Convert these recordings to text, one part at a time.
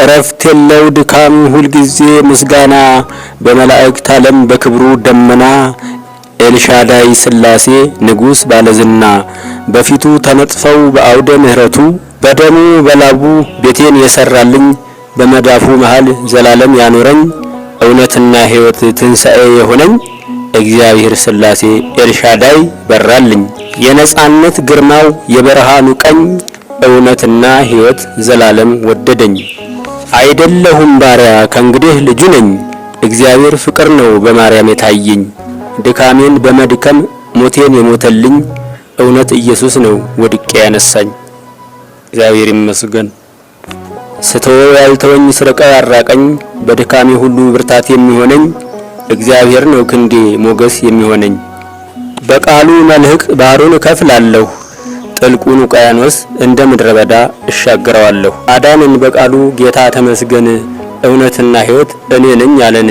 እረፍት የለው ድካም ሁልጊዜ ምስጋና በመላእክት ዓለም በክብሩ ደመና ኤልሻዳይ ሥላሴ ንጉሥ ባለዝና በፊቱ ተነጥፈው በአውደ ምሕረቱ በደሙ በላቡ ቤቴን የሰራልኝ በመዳፉ መሃል ዘላለም ያኖረኝ እውነትና ሕይወት ትንሣኤ የሆነኝ እግዚአብሔር ሥላሴ ኤልሻዳይ በራልኝ የነጻነት ግርማው የበረሃኑ ቀኝ እውነትና ሕይወት ዘላለም ወደደኝ። አይደለሁም ባሪያ ከእንግዲህ ልጁ ነኝ እግዚአብሔር ፍቅር ነው በማርያም የታየኝ ድካሜን በመድከም ሞቴን የሞተልኝ እውነት ኢየሱስ ነው ወድቄ ያነሳኝ። እግዚአብሔር ይመስገን። ስተወው ያልተወኝ ስርቀ ያራቀኝ በድካሜ ሁሉ ብርታት የሚሆነኝ እግዚአብሔር ነው ክንዴ ሞገስ የሚሆነኝ። በቃሉ መልህቅ ባህሩን እከፍላለሁ ጥልቁን ውቅያኖስ እንደ ምድረ በዳ እሻገረዋለሁ። አዳንን በቃሉ ጌታ ተመስገን እውነትና ሕይወት እኔ ነኝ አለን።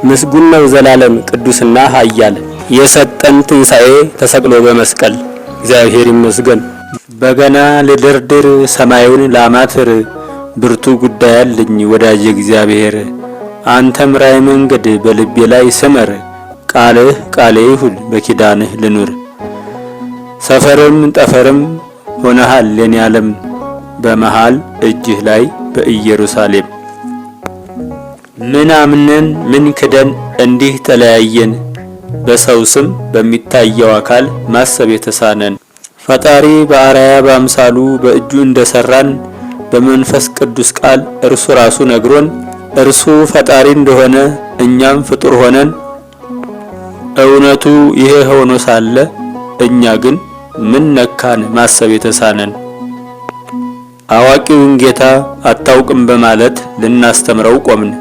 ምስጉን ነው ዘላለም ቅዱስና ኃያል የሰጠን ትንሣኤ ተሰቅሎ በመስቀል እግዚአብሔር ይመስገን። በገና ልደርድር ሰማዩን ላማትር ብርቱ ጉዳይ አለኝ ወዳጅ እግዚአብሔር አንተ ምራይ መንገድ በልቤ ላይ ስመር ቃልህ ቃሌ ይሁን በኪዳንህ ልኑር። ሰፈርም ጠፈርም ሆነሃል የኔ ዓለም በመሃል እጅህ ላይ በኢየሩሳሌም። ምን አምነን ምን ክደን እንዲህ ተለያየን በሰው ስም በሚታየው አካል ማሰብ የተሳነን ፈጣሪ በአርአያ በአምሳሉ በእጁ እንደሰራን በመንፈስ ቅዱስ ቃል እርሱ ራሱ ነግሮን እርሱ ፈጣሪ እንደሆነ እኛም ፍጡር ሆነን እውነቱ ይሄ ሆኖ ሳለ እኛ ግን ምን ነካን ማሰብ የተሳነን አዋቂውን ጌታ አታውቅም በማለት ልናስተምረው ቆምን።